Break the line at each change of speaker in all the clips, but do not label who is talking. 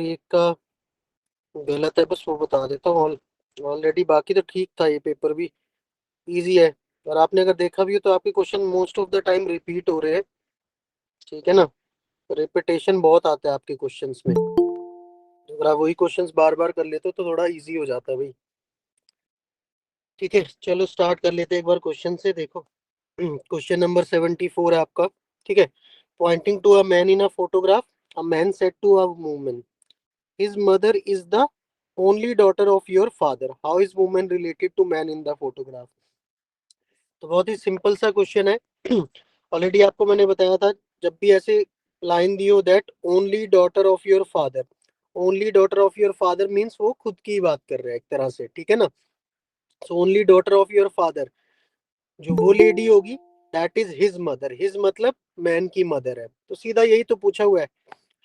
एक का गलत है, बस वो बता देता हूँ ऑलरेडी। बाकी तो ठीक था, ये पेपर भी इजी है। और आपने अगर देखा भी हो तो आपके question most of the time repeat हो रहे हैं, ठीक है ना। रिपीटेशन बहुत आता है आपके क्वेश्चंस में। अगर आप वही क्वेश्चंस बार बार कर लेते हो तो थोड़ा इजी हो जाता है भाई। ठीक है, चलो स्टार्ट कर लेते हैं एक बार क्वेश्चन से। देखो, क्वेश्चन नंबर 74 है आपका। ठीक है। Pointing to a man in a photograph, a man said to a woman, his mother is the only daughter of your father, how is woman related to man in the photograph. तो बहुत ही simple सा question है। Already आपको मैंने बताया था, जब भी ऐसे लाइन दी हो that only daughter of your father, only daughter of your father means वो खुद की बात कर रहे हैं एक तरह से, ठीक है ना। So only daughter of your father, जो वो लेडी होगी that is his mother. His मतलब मैन की मदर है, तो सीधा यही तो पूछा हुआ है,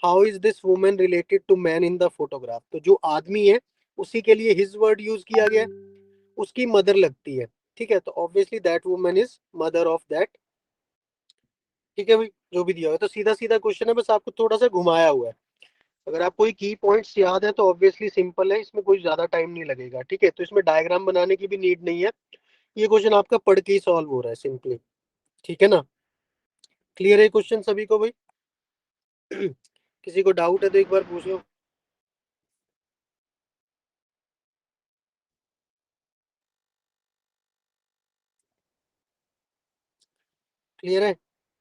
how is this woman related to man in the photograph. तो जो आदमी है उसी के लिए हिज वर्ड यूज किया गया है, उसकी मदर लगती है। ठीक है, तो obviously that woman is mother of that. ठीक है भाई, जो भी दिया हुआ है तो सीधा सीधा क्वेश्चन है, बस आपको थोड़ा सा घुमाया हुआ है। अगर आपको की पॉइंट्स याद है तो ऑब्वियसली सिंपल है, इसमें कोई ज्यादा टाइम नहीं लगेगा। ठीक है, तो इसमें डायग्राम बनाने की भी नीड नहीं है, ये क्वेश्चन आपका पढ़ के ही सॉल्व हो रहा है सिंपली। ठीक है ना। क्लियर है क्वेश्चन सभी को भाई? किसी को डाउट है तो एक बार पूछ लो। क्लियर है?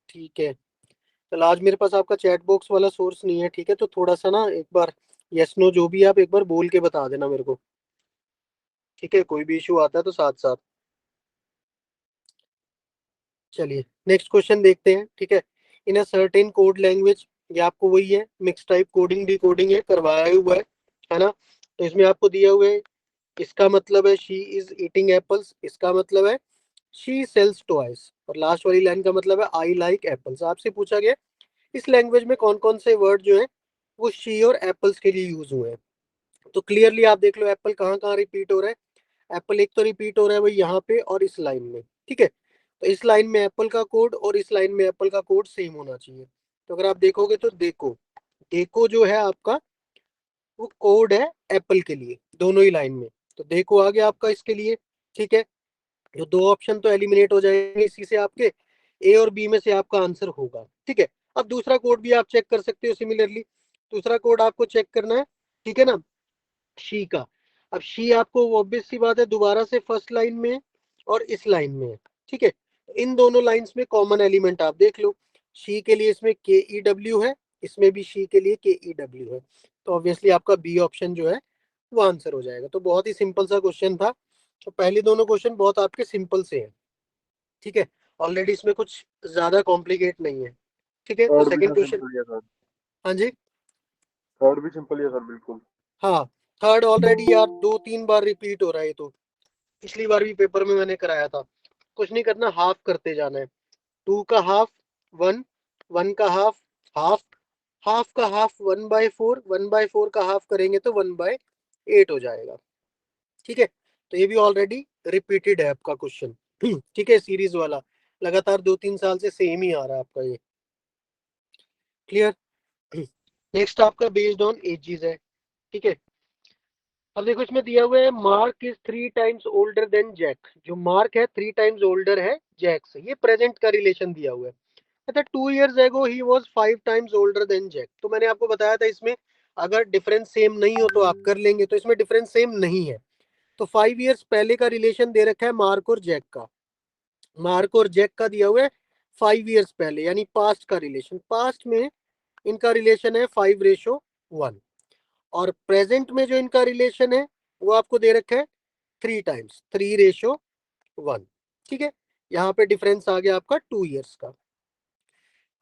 ठीक है। चलो, आज मेरे पास आपका चैट बॉक्स वाला सोर्स नहीं है, ठीक है, तो थोड़ा सा ना एक बार यस नो जो भी आप एक बार बोल के बता देना मेरे को। ठीक है, कोई भी इशू आता है तो साथ साथ। चलिए नेक्स्ट क्वेश्चन देखते हैं। ठीक है। इन अ सर्टेन कोड लैंग्वेज, ये आपको वही है, मिक्स टाइप कोडिंग डिकोडिंग है, करवाया हुआ है ना। तो इसमें आपको दिया हुआ है, इसका मतलब है शी इज ईटिंग एप्पल्स, इसका मतलब है शी सेल्स टॉयज, और लास्ट वाली लाइन का मतलब है आई लाइक एप्पल्स। आपसे पूछा गया इस लैंग्वेज में कौन कौन से वर्ड जो है वो शी और एप्पल्स के लिए यूज हुए हैं। तो क्लियरली आप देख लो एप्पल कहाँ कहाँ रिपीट हो रहा है। एप्पल एक तो रिपीट हो रहा है भाई यहाँ पे और इस लाइन में। ठीक है, तो इस लाइन में एप्पल का कोड और इस लाइन में एप्पल का कोड सेम होना चाहिए। तो अगर आप देखोगे तो देखो, देखो जो है आपका वो कोड है एप्पल के लिए दोनों ही लाइन में। तो देखो आ गया आपका इसके लिए। ठीक है, जो दो ऑप्शन तो एलिमिनेट हो जाएंगे इसी से, आपके ए और बी में से आपका आंसर होगा। ठीक है, अब दूसरा कोड भी आप चेक कर सकते हो सिमिलरली। दूसरा कोड आपको चेक करना है, ठीक है ना, शी का। अब शी आपको ऑब्वियस सी बात है दोबारा से फर्स्ट लाइन में है और इस लाइन में है। ठीक है, इन दोनों लाइंस में कॉमन एलिमेंट आप देख लो, शी के लिए इसमें के ई डब्ल्यू है, इसमें भी शी के लिए के ई डब्ल्यू है। तो ऑब्वियसली आपका बी ऑप्शन जो है वो आंसर हो जाएगा। तो बहुत ही सिंपल सा क्वेश्चन था। तो पहले दोनों क्वेश्चन बहुत आपके सिंपल से हैं। ठीक है, ऑलरेडी इसमें कुछ ज्यादा कॉम्प्लिकेट नहीं है। ठीक है, तो
थर्ड भी
सेकंड
तो
क्वेश्चन।
सिंपल ही है सर।
हाँ जी।
थर्ड भी सिंपल ही है सर, बिल्कुल।
हाँ, थर्ड ऑलरेडी यार दो तीन बार रिपीट हो रहा है ये तो, पिछली बार भी पेपर में मैंने कराया था। कुछ नहीं करना, हाफ करते जाना है। टू का हाफ वन, वन का हाफ हाफ, हाफ का हाफ 1/4, 1/4 का हाफ करेंगे तो 1/8 हो जाएगा। ठीक है, तो ये भी ऑलरेडी रिपीटेड है आपका क्वेश्चन। ठीक है, सीरीज वाला लगातार 2-3 साल से सेम ही आ रहा है आपका ये। क्लियर? नेक्स्ट आपका बेस्ड ऑन एजेस है। ठीक है, अब देखो इसमें दिया हुआ है Mark is 3 times older than Jack. जो मार्क है 3 टाइम्स ओल्डर है जैक से, ये प्रेजेंट का रिलेशन दिया हुआ है। अच्छा, 2 years ago he was 5 times older than Jack. तो मैंने आपको बताया था इसमें अगर डिफरेंस सेम नहीं हो तो आप कर लेंगे, तो इसमें डिफरेंस सेम नहीं है। तो 5 years पहले का रिलेशन दे रखा है मार्क और जैक का, मार्क और जैक का दिया हुआ है 5 years पहले, यानी पास्ट का रिलेशन। पास्ट में इनका रिलेशन है 5:1, और प्रेजेंट में जो इनका रिलेशन है वो आपको दे रखा है 3 times, 3:1। ठीक है, यहाँ पे डिफरेंस आ गया आपका 2 years का।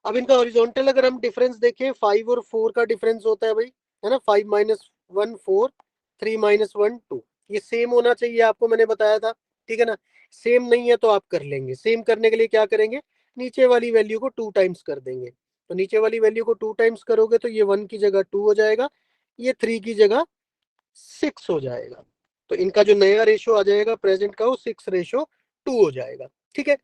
अब इनका हॉरिजॉन्टल अगर हम डिफरेंस देखें, 5 और 4 का डिफरेंस होता है भाई, है ना, 5 - 1 4, 3 - 1 2, ये सेम होना चाहिए आपको, मैंने बताया था। ठीक है ना, सेम नहीं है तो आप कर लेंगे। सेम करने के लिए क्या करेंगे, नीचे वाली वैल्यू को 2 times कर देंगे। तो नीचे वाली वैल्यू को 2 times करोगे तो ये 1 की जगह 2 हो जाएगा, ये 3 की जगह 6 हो जाएगा। तो इनका जो नया रेशो आ जाएगा प्रेजेंट का वो 6:2 हो जाएगा। ठीक है,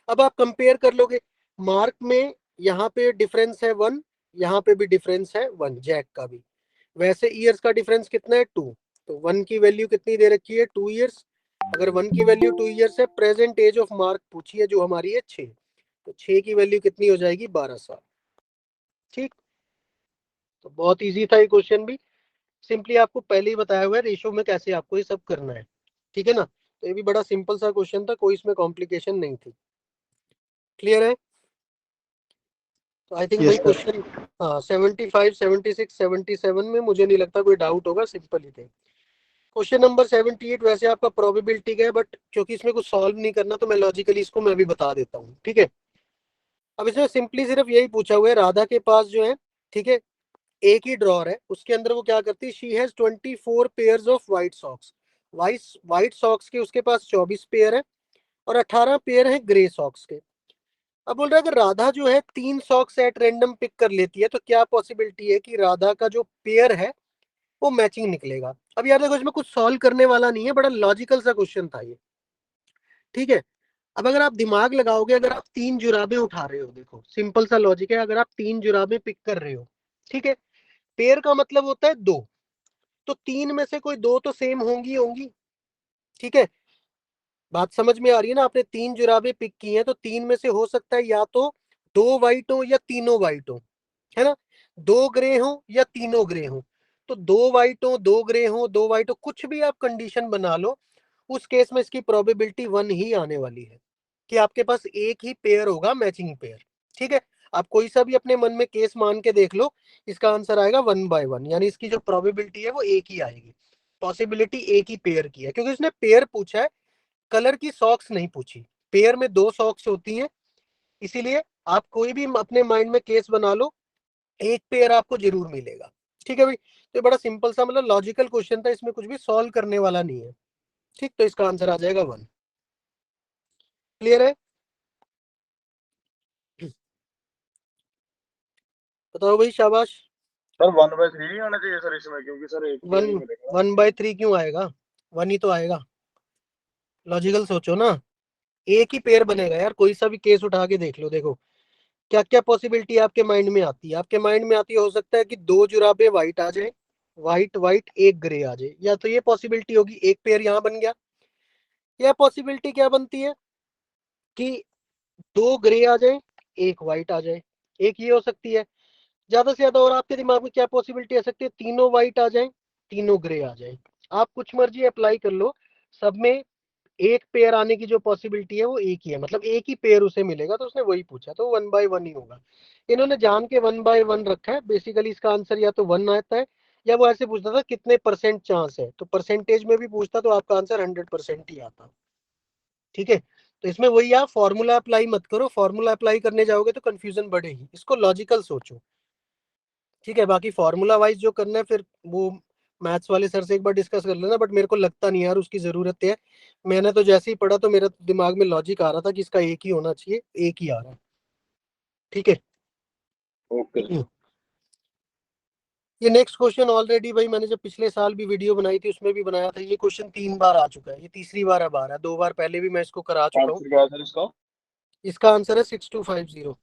अब आप कंपेयर कर लोगे, मार्क में यहाँ पे डिफरेंस है 1, यहाँ पे भी डिफरेंस है 1, जैक का भी। वैसे ईयर्स का डिफरेंस कितना है 2, तो 1 की वैल्यू कितनी दे रखी है 2 ईयर्स। अगर 1 की वैल्यू 2 ईयर्स है, प्रेजेंट एज ऑफ मार्क पूछी है जो हमारी है 6, तो 6 की वैल्यू कितनी हो जाएगी 12 साल। ठीक, तो बहुत इजी था ये क्वेश्चन भी, सिंपली आपको पहले ही बताया हुआ है रेशो में कैसे आपको ये सब करना है। ठीक है ना, तो ये भी बड़ा सिंपल सा क्वेश्चन था, कोई इसमें कॉम्प्लिकेशन नहीं थी। क्लियर है? तो आई थिंक भाई
यस सर।
क्वेश्चन, हाँ 75 76 77 में मुझे नहीं लगता कोई डाउट होगा, सिंपल ही थे। क्वेश्चन नंबर 78 वैसे आपका प्रोबेबिलिटी का है, बट क्योंकि इसमें कुछ सॉल्व नहीं करना तो मैं लॉजिकली इसको मैं भी बता देता हूँ। ठीक है, अब इसमें सिंपली सिर्फ यही पूछा हुआ है, राधा के पास जो है, ठीक है, एक ही ड्रॉर है, उसके अंदर वो क्या करती है, she has 24 pairs of white socks. White socks के उसके पास 24 पेयर है और 18 पेयर है ग्रे सॉक्स के। अब बोल रहा है अगर राधा जो है 3 सॉक्स एट रैंडम पिक कर लेती है तो क्या पॉसिबिलिटी है कि राधा का जो पेयर है वो मैचिंग निकलेगा। अब यार देखो इसमें कुछ सॉल्व करने वाला नहीं है, बड़ा लॉजिकल सा क्वेश्चन था ये। ठीक है, अब अगर आप दिमाग लगाओगे, अगर आप 3 जुराबें उठा रहे हो, देखो सिंपल सा लॉजिक है, अगर आप 3 जुराबें पिक कर रहे हो, ठीक है, पेयर का मतलब होता है 2, तो 3 में से कोई 2 तो सेम होंगी होंगी। ठीक है, बात समझ में आ रही है ना, आपने 3 जुराबें पिक की हैं तो 3 में से हो सकता है या तो 2 वाइट हो या तीनों वाइट हो, है ना, 2 ग्रे हो या तीनों ग्रे हो। तो 2 वाइट हो, 2 ग्रे हो, 2 वाइट हो, कुछ भी आप कंडीशन बना लो, उस केस में इसकी प्रोबेबिलिटी 1 ही आने वाली है कि आपके पास एक ही पेयर होगा, मैचिंग पेयर। ठीक है, आप कोई सा भी अपने मन में केस मान के देख लो, इसका आंसर आएगा 1/1, यानी इसकी जो प्रोबेबिलिटी है वो एक ही आएगी। पॉसिबिलिटी एक ही पेयर की है, क्योंकि उसने पेयर पूछा है, कलर की सॉक्स नहीं पूछी। पेयर में 2 सॉक्स होती हैं, इसीलिए आप कोई भी अपने माइंड में केस बना लो, एक पेयर आपको जरूर मिलेगा। ठीक है भाई, तो ये बड़ा सिंपल सा मतलब लॉजिकल क्वेश्चन था, इसमें कुछ भी सॉल्व करने वाला नहीं है। ठीक, तो इसका आंसर आ जाएगा 1। क्लियर है? बताओ भाई, शाबाश।
सर 1/3 ही आना चाहिए सर इसमें, क्योंकि सर एक पेयर
वन
ही मिलेगा।
1/3 क्यों आएगा, 1 ही तो आएगा। लॉजिकल सोचो ना, एक ही पेयर बनेगा यार, कोई सा भी केस उठा के देख लो। देखो क्या क्या पॉसिबिलिटी आपके माइंड में आती है, आपके माइंड में आती है, हो सकता है कि 2 जुराबे व्हाइट आ जाए, व्हाइट व्हाइट एक ग्रे आ जाए, या तो ये पॉसिबिलिटी होगी एक पेयर यहाँ बन गया, या पॉसिबिलिटी क्या बनती है कि 2 ग्रे आ जाए, एक व्हाइट आ जाए, एक ये हो सकती है। ज्यादा से ज्यादा और आपके दिमाग में क्या पॉसिबिलिटी आ सकती है, तीनों व्हाइट आ जाए, तीनों ग्रे आ जाए। आप कुछ मर्जी अप्लाई कर लो, सब में एक पेयर आने की जो पॉसिबिलिटी है वो एक ही है, मतलब एक ही पेयर उसे मिलेगा, तो उसने वही पूछा, तो 1/1 ही होगा। इन्होंने जान के 1/1 रखा है, बेसिकली इसका आंसर या तो 1 आता है, या वो ऐसे पूछता था कितने परसेंट चांस है, तो परसेंटेज में भी पूछता तो आपका आंसर 100% ही आता। ठीक है, तो इसमें वही, आप फॉर्मूला अप्लाई मत करो, फॉर्मूला अप्लाई करने जाओगे तो कंफ्यूजन बढ़ेगी, इसको लॉजिकल सोचो। ठीक है, बाकी फॉर्मूला वाइज जो करना है फिर वो मैथ्स वाले सर से एक बार डिस्कस कर लेना, बट मेरे को लगता नहीं यार उसकी जरूरत है। मैंने तो जैसे ही पढ़ा तो मेरा दिमाग में लॉजिक आ रहा था कि इसका एक ही होना चाहिए, एक ही आ रहा है। ठीक है,
ओके सर।
ये नेक्स्ट क्वेश्चन ऑलरेडी भाई मैंने जब पिछले साल भी वीडियो बनाई थी उसमें भी बनाया था, ये क्वेश्चन 3 बार आ चुका है, ये तीसरी बार अब आ रहा है, 2 बार पहले भी मैं इसको करा चुका हूँ।
आंसर क्या है सर इसका?
इसका आंसर है 6250।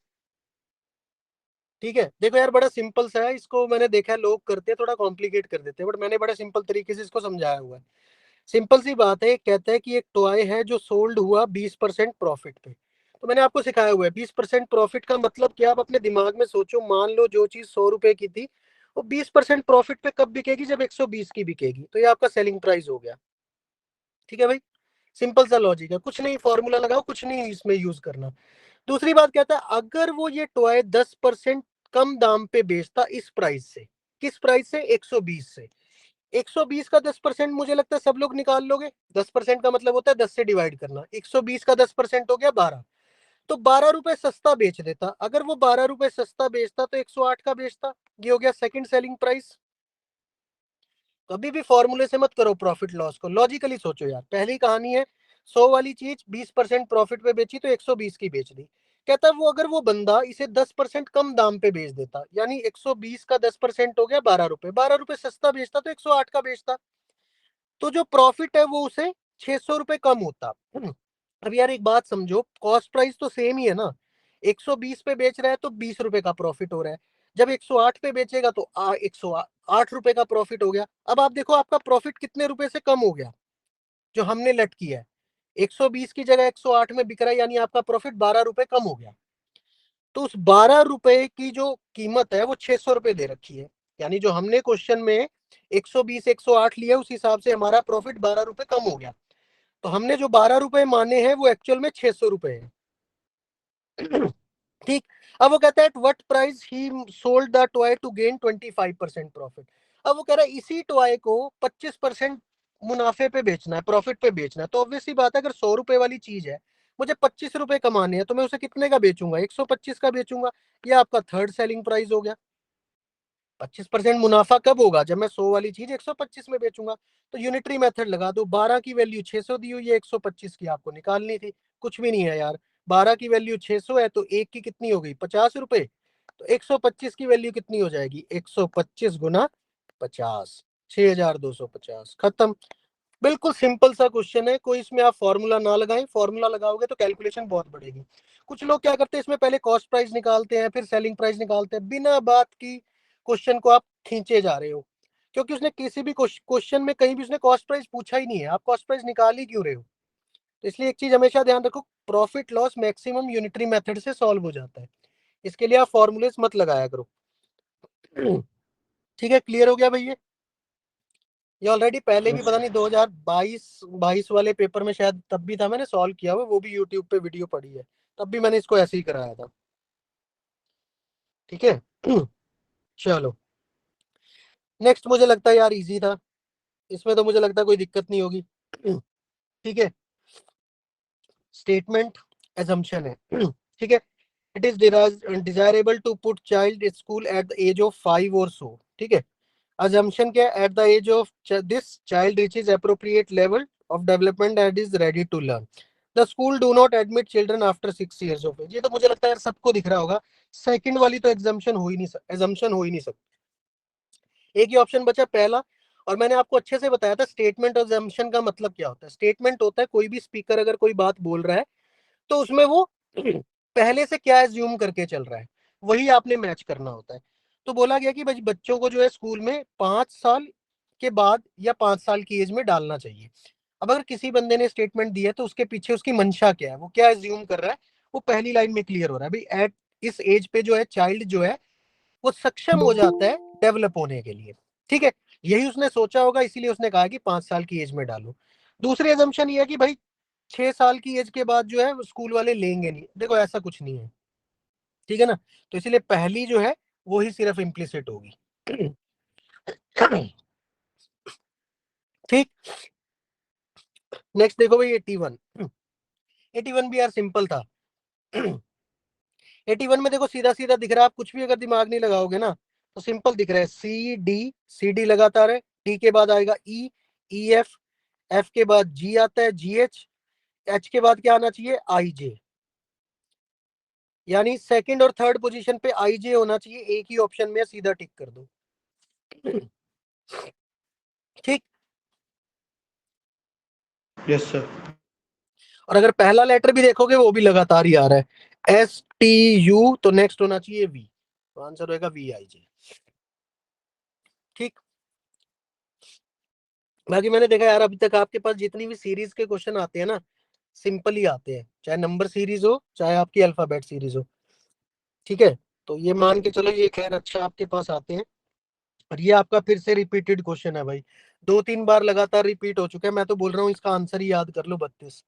ठीक है, देखो यार बड़ा सिंपल सा है, इसको मैंने देखा है लोग करते हैं थोड़ा कॉम्प्लिकेट कर देते हैं, बट मैंने बड़े सिंपल तरीके से इसको समझाया हुआ है। सिंपल सी बात है, कहता है कि एक टॉय है जो सोल्ड हुआ 20% प्रॉफिट पे, तो मैंने आपको सिखाया हुआ है 20% प्रॉफिट का मतलब क्या, आप अपने दिमाग में सोचो, मान लो जो चीज 100 रुपए की थी वो 20% प्रॉफिट पे कब बिकेगी, जब 120 की बिकेगी, तो ये आपका सेलिंग प्राइस हो गया। ठीक है भाई, सिंपल सा लॉजिक है, कुछ नहीं, फॉर्मूला लगाओ, कुछ नहीं इसमें यूज करना। दूसरी बात कहता है अगर वो ये टॉय 10% कम दाम पे बेचता, इस प्राइस से, किस प्राइस से, 120 से, 120 का 10% मुझे लगता है सब लोग निकाल लोगे, 10% का मतलब होता है 10 से डिवाइड करना, 120 का 10% हो गया 12, तो 12 रुपए सस्ता बेच देता, अगर वो 12 रुपए सस्ता बेचता तो 108 का बेचता, ये हो गया सेकंड सेलिंग प्राइस। कभी भी फॉर्मूले से मत करो प्रॉफिट लॉस को, लॉजिकली सोचो यार, पहली कहानी है 100 वाली चीज 20% प्रॉफिट पे बेची तो 120 की बेच दी। कहता है वो अगर वो बंदा इसे 10% कम दाम पे बेच देता, यानी 120 का 10% हो गया 12 रुपए, 12 रुपए सस्ता बेचता तो 108 का बेचता, तो जो प्रॉफिट है वो उसे 600 रुपए कम होता। अब यार एक बात समझो, कॉस्ट प्राइस तो सेम ही है ना, 120 पे बेच रहा है तो 20 रुपए का प्रॉफिट हो रहा है, जब 108 पे बेचेगा तो 108 रुपए का प्रॉफिट हो गया। अब आप देखो आपका प्रॉफिट कितने रुपए से कम हो गया जो हमने लेट किया है। 120 की जगह 108 में बिक रहा है, यानी आपका प्रॉफिट 12 रुपए कम हो गया। तो उस 12 रुपए की जो कीमत है वो 600 रुपए दे रखी है, यानी जो हमने क्वेश्चन में 120 108 लिया उस हिसाब से हमारा प्रॉफिट 12 रुपए कम हो गया। तो हमने जो 12 रुपए माने हैं वो एक्चुअल में 600 रुपए है। ठीक। अब वो कहता है what price he sold the toy to gain 25% profit. अब वो कह रहा है इसी टॉय को 25% मुनाफे पे बेचना है, प्रॉफिट पे बेचना है। तो ऑब्वियसली बात है, अगर 100 रुपए वाली चीज है, मुझे 25 रुपए कमाने हैं, तो मैं उसे कितने का बेचूंगा? 125 का बेचूंगा। ये आपका थर्ड सेलिंग प्राइस हो गया। 25% मुनाफा कब होगा? जब मैं 100 वाली चीज 125 में बेचूंगा। तो यूनिटरी मेथड लगा दो, 12 की वैल्यू 600 दी हुई है, 125 की आपको निकालनी थी। कुछ भी नहीं है यार, 12 की वैल्यू 600 है तो एक की कितनी हो गई? 50 रुपए। तो 125 की वैल्यू कितनी हो जाएगी? 125 गुना 50, 6250। खत्म। बिल्कुल सिंपल सा क्वेश्चन है, कोई इसमें आप फॉर्मूला ना लगाएं, फॉर्मूला लगाओगे तो कैलकुलेशन बहुत बढ़ेगी। कुछ लोग क्या करते हैं, इसमें पहले कॉस्ट प्राइस निकालते हैं फिर सेलिंग प्राइस निकालते हैं, बिना बात की क्वेश्चन को आप खींचे जा रहे हो, क्योंकि उसने किसी भी क्वेश्चन में कहीं भी उसने कॉस्ट प्राइस पूछा ही नहीं है, आप कॉस्ट प्राइस निकाल ही क्यों रहे हो? तो इसलिए एक चीज हमेशा ध्यान रखो, profit loss maximum unitary method से सॉल्व हो जाता है। इसके लिए आप फॉर्मूलेस मत लगाया करो। ठीक है, क्लियर हो गया भैया? ये ऑलरेडी पहले भी पता नहीं 2022 वाले पेपर में शायद तब भी था, मैंने सॉल्व किया हुआ, वो भी यूट्यूब पे वीडियो पड़ी है, तब भी मैंने इसको ऐसे ही कराया था। ठीक है। चलो नेक्स्ट, मुझे लगता है यार इजी था, इसमें तो मुझे लगता है कोई दिक्कत नहीं होगी। ठीक है, स्टेटमेंट एजम्पशन है। ठीक है, it is desirable to put child school at the age of 5 or so. ठीक है, assumption क्या? At the age of this child reaches appropriate level of development and is ready to learn. The school do not admit children after 6 years of age. ये तो मुझे लगता है यार सबको दिख रहा होगा, सेकंड वाली तो एग्जाम्पशन हो ही नहीं assumption हो ही नहीं सकती। एक ही ऑप्शन बचा पहला, और मैंने आपको अच्छे से बताया था स्टेटमेंट और assumption का मतलब क्या होता है। स्टेटमेंट होता है कोई भी स्पीकर अगर कोई बात बोल रहा है तो उसमें वो पहले से क्या एज्यूम करके चल रहा है वही आपने मैच करना होता है। तो बोला गया कि भाई बच्चों को जो है स्कूल में 5 साल के बाद या 5 साल की एज में डालना चाहिए। अब अगर किसी बंदे ने स्टेटमेंट दिया है तो उसके पीछे उसकी मंशा क्या है, वो क्या एज्यूम कर रहा है, वो पहली लाइन में क्लियर हो रहा है। भाई एट इस एज पे जो है चाइल्ड जो है वो सक्षम हो जाता है डेवलप होने के लिए। ठीक है, यही उसने सोचा होगा, इसीलिए उसने कहा कि 5 साल की एज में डालो। दूसरी एजम्पशन ये है कि भाई 6 साल की एज के बाद जो है स्कूल वाले लेंगे नहीं, देखो ऐसा कुछ नहीं है। ठीक है ना, तो इसीलिए पहली जो है वो ही सिर्फ इम्प्लिसिट होगी। ठीक। नेक्स्ट देखो भाई 81। 81 भी यार सिंपल था। 81 में देखो सीधा सीधा दिख रहा है, आप कुछ भी अगर दिमाग नहीं लगाओगे ना तो सिंपल दिख रहा है, सी डी लगातार है, डी के बाद आएगा ई एफ, एफ के बाद जी आता है, जी एच के बाद क्या आना चाहिए? आई जे। यानी सेकंड और थर्ड पोजीशन पे आई जे होना चाहिए, एक ही ऑप्शन में, सीधा टिक कर दो। ठीक।
Yes sir.
और अगर पहला लेटर भी देखोगे वो भी लगातार ही आ रहा है, STU, तो नेक्स्ट होना चाहिए V, तो आंसर होगा VIJ। ठीक। बाकी मैंने देखा यार अभी तक आपके पास जितनी भी सीरीज के क्वेश्चन आते हैं ना सिंपल ही आते हैं, चाहे नंबर सीरीज हो चाहे आपकी अल्फाबेट सीरीज हो। ठीक है, तो ये मान के चलो ये खैर अच्छा आपके पास आते हैं। और ये आपका फिर से रिपीटेड क्वेश्चन है भाई, 2-3 बार लगातार रिपीट हो चुका है, मैं तो बोल रहा हूँ इसका आंसर ही याद कर लो, 32।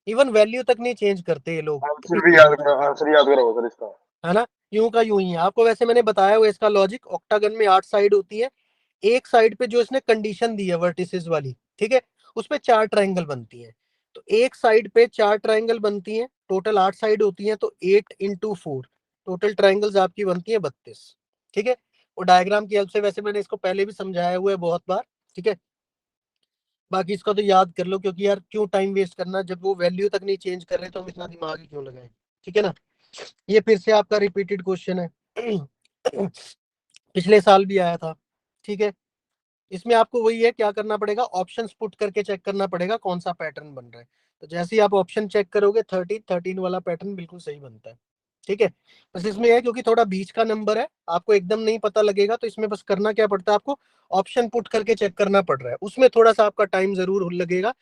इवन वैल्यू तक नहीं चेंज करते ये लोग,
आंसर भी याद करो, आंसर याद करो सर इसका।
है ना, यूं का यूं ही है। आपको वैसे मैंने बताया हुआ इसका लॉजिक, ऑक्टागन में 8 साइड होती है, एक साइड पे जो इसने कंडीशन दी है वर्टिसेस वाली, ठीक है, उस पे 4 ट्रायंगल बनती है। तो एक साइड पे 4 ट्रायंगल बनती हैं, टोटल 8 साइड होती हैं, तो 8 × 4 टोटल ट्रायंगल्स आपकी बनती है 32। ठीक है, और डायग्राम की हेल्प से वैसे मैंने इसको पहले भी समझाया हुआ है बहुत बार। ठीक है, बाकी इसका तो याद कर लो, क्योंकि यार क्यों टाइम वेस्ट करना, जब वो वैल्यू तक नहीं चेंज कर रहे तो हम इतना दिमाग ही क्यों लगाएं। ठीक है ना, ये फिर से आपका रिपीटेड क्वेश्चन है, पिछले साल भी आया था। ठीक है, इसमें आपको वही है, क्या करना पड़ेगा, ऑप्शंस पुट करके चेक करना पड़ेगा कौन सा पैटर्न बन रहा है। तो जैसे ही आप ऑप्शन चेक करोगे 13 वाला पैटर्न बिल्कुल सही बनता है। ठीक है, बस इसमें है क्योंकि थोड़ा बीच का नंबर है, आपको एकदम नहीं पता लगेगा, तो इसमें बस करना क्या पड़ता है, आपको ऑप्शन पुट करके चेक करना पड़ रहा है, उसमें थोड़ा सा आपका टाइम जरूर लगेगा,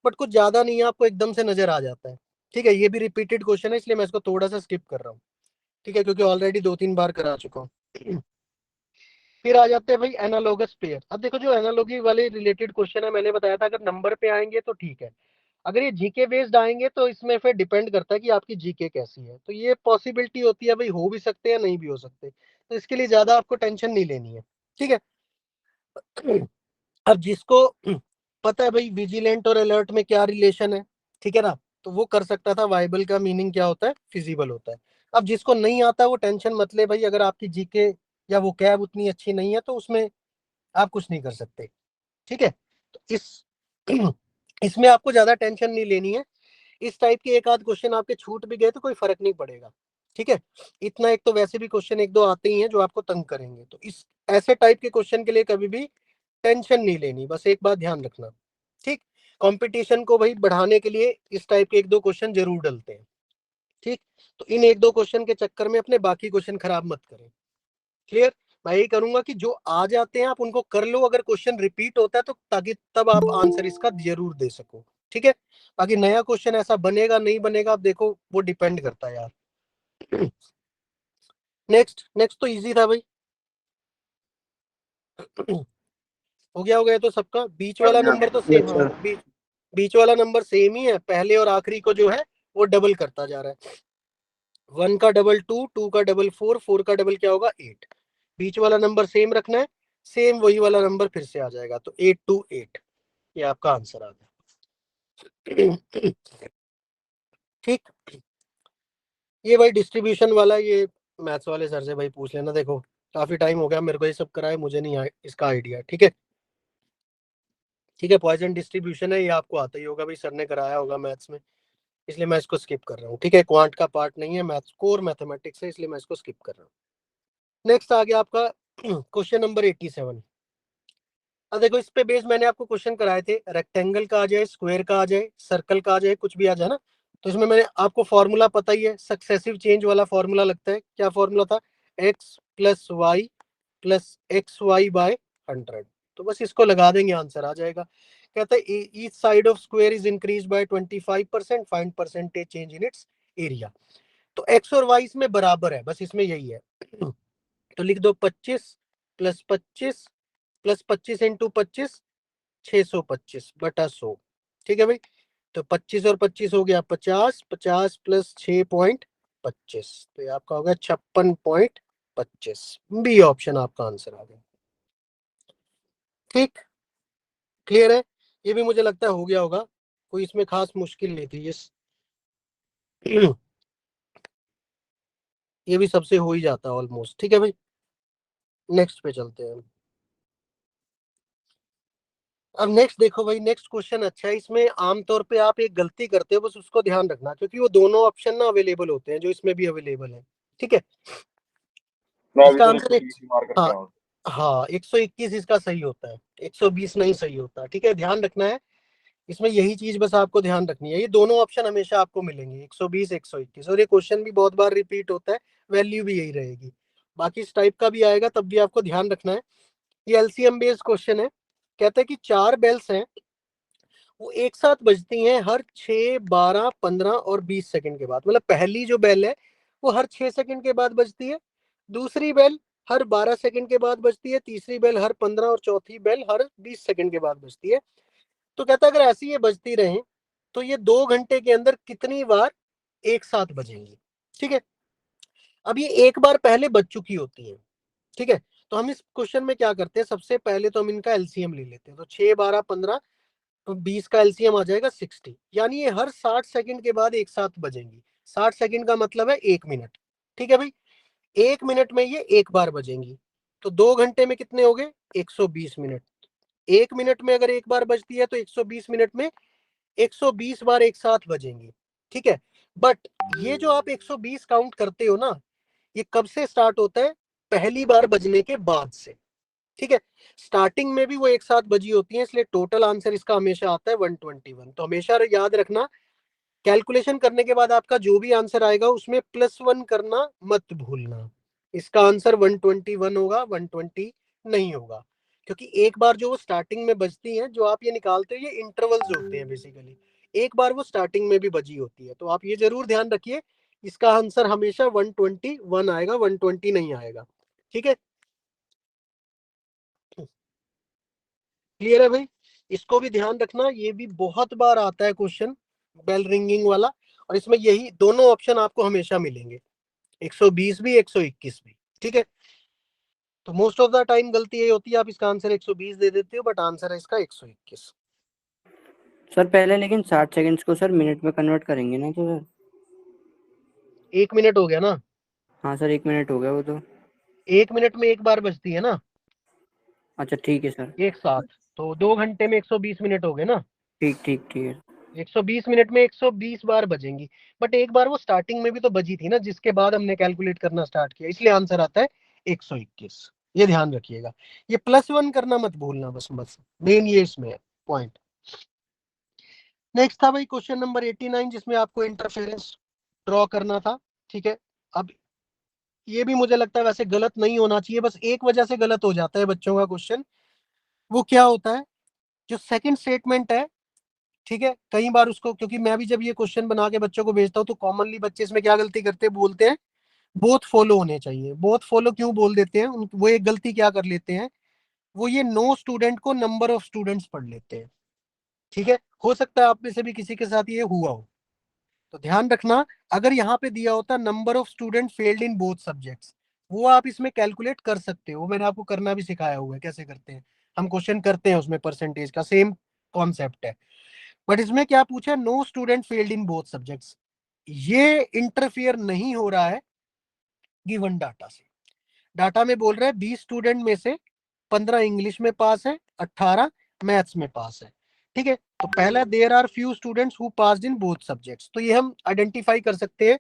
बट कुछ ज्यादा नहीं है, आपको एकदम से नजर आ जाता है। ठीक है, ये भी रिपीटेड क्वेश्चन है, इसलिए मैं इसको थोड़ा सा स्किप कर रहा हूँ। ठीक है, क्योंकि ऑलरेडी 2-3 बार करा चुका हूँ। फिर आ जाते हैं भाई एनालॉगस पेयर। अब देखो, जो एनालॉगी वाले रिलेटेड क्वेश्चन है, मैंने बताया था अगर नंबर पे आएंगे तो ठीक है, अगर ये जीके बेस्ड आएंगे तो इसमें फिर डिपेंड करता है कि आपकी जीके कैसी है, तो ये पॉसिबिलिटी होती है भाई, हो भी सकते हैं नहीं भी हो सकते, तो इसके लिए ज्यादा आपको टेंशन नहीं लेनी है। ठीक है, अब जिसको पता है भाई विजिलेंट और अलर्ट में क्या रिलेशन है, ठीक है ना, तो वो कर सकता था। वाइबल का मीनिंग क्या होता है, फिजिबल होता है। अब जिसको नहीं आता वो टेंशन मत ले भाई, अगर आपकी जीके या वो कैब उतनी अच्छी नहीं है तो उसमें आप कुछ नहीं कर सकते। ठीक है, तो इसमें आपको ज्यादा टेंशन नहीं लेनी है। इस टाइप के एक आध क्वेश्चन आपके छूट भी गए तो कोई फर्क नहीं पड़ेगा। ठीक है, इतना एक तो वैसे भी क्वेश्चन एक दो आते ही हैं जो आपको तंग करेंगे, तो इस ऐसे टाइप के क्वेश्चन के लिए कभी भी टेंशन नहीं लेनी, बस एक बात ध्यान रखना। ठीक, कंपटीशन को भाई बढ़ाने के लिए इस टाइप के एक दो क्वेश्चन जरूर डलते हैं। ठीक, तो इन एक दो क्वेश्चन के चक्कर में अपने बाकी क्वेश्चन खराब मत करें। क्लियर, मैं यही करूंगा कि जो आ जाते हैं आप उनको कर लो, अगर क्वेश्चन रिपीट होता है तो ताकि तब आप आंसर इसका जरूर दे सको। ठीक है, बाकी नया क्वेश्चन ऐसा बनेगा नहीं बनेगा आप देखो, वो डिपेंड करता है यार। नेक्स्ट नेक्स्ट तो इजी था भाई। हो गया तो सबका बीच वाला नंबर तो सेम,
यस
हाँ
सर।
बीच वाला नंबर सेम ही है, पहले और आखिरी को जो है वो डबल करता जा रहा है। 1 का डबल 2, 2 का डबल 4, 4 का डबल क्या होगा 8। बीच वाला नंबर सेम रखना है, सेम वही वाला नंबर फिर से आ जाएगा, तो 828 ये आपका आंसर आ गया। ठीक, ये भाई डिस्ट्रीब्यूशन वाला, ये मैथ्स वाले सर से भाई पूछ लेना, देखो काफी टाइम हो गया मेरे को ये सब कराए, मुझे नहीं इसका आइडिया। ठीक है, ठीक है, पॉइजन डिस्ट्रीब्यूशन है, ये आपको आता ही होगा भाई, सर ने कराया होगा मैथ्स में, इसलिए मैं इसको स्किप कर रहा हूँ। ठीक है, क्वांट का पार्ट नहीं है, मैथ्स कोर मैथमेटिक्स है, इसलिए मैं इसको स्किप कर रहा हूँ। नेक्स्ट आ गया आपका क्वेश्चन नंबर 87। अब देखो, इस पे बेस मैंने आपको क्वेश्चन कराए थे, रेक्टेंगल का आ जाए, स्क्वायर का आ जाए, सर्कल का आ जाए, कुछ भी आ जाए ना, तो इसमें मैंने आपको फॉर्मूला पता ही है, सक्सेसिव चेंज वाला फॉर्मूला लगता है। क्या फॉर्मूला था, X plus Y plus X Y by 100, तो बस इसको लगा देंगे आंसर आ जाएगा। कहता है each side of square is increase by 25%, find percentage change in its area. तो एक्स और वाई इसमें बराबर है, बस इसमें यही है। तो लिख दो 25 प्लस 25 इंटू 25, 625 बटा 100। ठीक है भाई, तो 25 और 25 हो गया 50, 50 प्लस 6.25, तो ये आपका हो गया 56.25। बी ऑप्शन आपका आंसर आ गया। ठीक, क्लियर है, ये भी मुझे लगता है हो गया होगा, कोई इसमें खास मुश्किल नहीं थी। ये भी सबसे हो ही जाता है ऑलमोस्ट। ठीक है भाई, नेक्स्ट पे चलते हैं। अब नेक्स्ट देखो भाई, नेक्स्ट क्वेश्चन अच्छा है, इसमें आमतौर पे आप एक गलती करते हो, बस उसको ध्यान रखना, क्योंकि वो दोनों ऑप्शन ना अवेलेबल होते हैं जो इसमें भी अवेलेबल है। ठीक है,
मैं अभी
इसका
सर
आंसर
120 मार करके
हाँ
आऊँ।
हाँ 121 इसका सही होता है, 120 नहीं सही होता। ठीक है, ध्यान रखना है, इसमें यही चीज बस आपको ध्यान रखनी है, ये दोनों ऑप्शन हमेशा आपको मिलेंगे, 120 121, और ये क्वेश्चन भी बहुत बार रिपीट होता है, वैल्यू भी यही रहेगी। बाकी इस टाइप का भी आएगा तब भी आपको ध्यान रखना है। ये एलसीएम बेस्ड क्वेश्चन है, कहता है कि 4 बेल्स हैं, वो एक साथ बजती हैं हर 6, 12, 15 और 20 सेकंड के बाद। मतलब पहली जो बेल है वो हर 6 सेकंड के बाद बजती है, दूसरी बेल हर 12 सेकंड के बाद बजती है, तीसरी बेल हर 15 और चौथी बेल हर 20 सेकंड के बाद बजती है। तो कहता है अगर ऐसी ये बजती रहे तो ये 2 घंटे के अंदर कितनी बार एक साथ बजेंगी। ठीक है, अब ये एक बार पहले बज चुकी होती है। ठीक है, तो हम इस क्वेश्चन में क्या करते हैं, सबसे पहले तो हम इनका एलसीएम ले लेते हैं, तो 6, 12, 15, तो 20 का एलसीएम आ जाएगा 60, यानी ये हर 60 सेकंड के बाद एक साथ बजेंगी। 60 सेकंड का मतलब है 1 मिनट। ठीक है भाई, 1 मिनट में ये एक बार बजेंगी, तो 2 घंटे में कितने हो गए 120 मिनट। 1 मिनट में अगर एक बार बजती है तो 120 मिनट में 120 बार एक साथ बजेंगी। ठीक है, बट ये जो आप 120 काउंट करते हो ना, ये कब से स्टार्ट होता है, पहली बार बजने के बाद से। ठीक है, स्टार्टिंग में भी वो एक साथ बजी होती है, इसलिए टोटल आंसर इसका हमेशा आता है 121। तो हमेशा याद रखना कैलकुलेशन करने के बाद आपका जो भी आंसर आएगा उसमें +1 करना मत भूलना। इसका आंसर 121 होगा, 120 नहीं होगा, क्योंकि एक बार जो वो स्टार्टिंग में बजती है, जो आप ये निकालते हो, ये इंटरवल्स होते हैं बेसिकली, एक बार वो स्टार्टिंग में भी बजी होती है। तो आप ये जरूर ध्यान रखिए, इसका आंसर हमेशा 121 आएगा, 120 नहीं आएगा। ठीक है, क्लियर है भाई? इसको भी ध्यान रखना, ये भी बहुत बार आता है क्वेश्चन, बेल रिंगिंग वाला, और इसमें यही दोनों ऑप्शन आपको हमेशा मिलेंगे, 120 भी 121 भी। ठीक है, तो मोस्ट ऑफ द टाइम गलती ये होती है, आप इसका आंसर 120 दे देते हो, बट आंसर है इसका 121।
सर पहले लेकिन 60 सेकंड्स को सर मिनट में कन्वर्ट करेंगे ना तो सर?
1 मिनट हो गया ना?
हाँ सर 1 मिनट हो गया वो तो।
1 मिनट में एक बार बजती है ना,
अच्छा ठीक है सर।
एक साथ, तो 2 घंटे में 120 मिनट हो गए ना।
ठीक ठीक ठीक है।
120 मिनट में 120 बार बजेंगी, बट एक बार वो स्टार्टिंग में भी तो बजी थी ना, जिसके बाद हमने कैलकुलेट करना स्टार्ट किया, इसलिए आंसर आता है 121। ये ध्यान रखिएगा, ये +1 करना मत भूलना, बस बस मेन ये इसमें है पॉइंट। नेक्स्ट था भाई क्वेश्चन नंबर 89, जिसमें आपको इंटरफेरेंस ड्रॉ करना था। ठीक है, अब ये भी मुझे लगता है वैसे गलत नहीं होना चाहिए, बस एक वजह से गलत हो जाता है बच्चों का क्वेश्चन। वो क्या होता है, जो सेकंड स्टेटमेंट है, ठीक है, कई बार उसको, क्योंकि मैं भी जब ये क्वेश्चन बना के बच्चों को भेजता हूँ तो कॉमनली बच्चे इसमें क्या गलती करते हैं, बोलते हैं बोथ फॉलो होने चाहिए। बोथ फॉलो क्यों बोल देते हैं, वो एक गलती क्या कर लेते हैं, वो ये नो स्टूडेंट को नंबर ऑफ स्टूडेंट्स पढ़ लेते हैं। ठीक है, हो सकता है आप में से भी किसी के साथ ये हुआ हो, तो ध्यान रखना, अगर यहाँ पे दिया होता number of student failed in both subjects, वो आप इसमें कैलकुलेट कर सकते हो, मैंने आपको करना भी सिखाया हुआ है कैसे करते हैं, हम क्वेश्चन करते हैं उसमें परसेंटेज का, सेम कॉन्सेप्ट है। बट इसमें क्या पूछा, no student failed in both subjects, ये इंटरफियर नहीं हो रहा है गिवन डाटा से। डाटा में बोल रहा है 20 स्टूडेंट में से 15 इंग्लिश में पास है, 18 मैथ्स में पास है। ठीक है, तो पहला there are few students who passed in both subjects, तो ये हम आइडेंटिफाई कर सकते हैं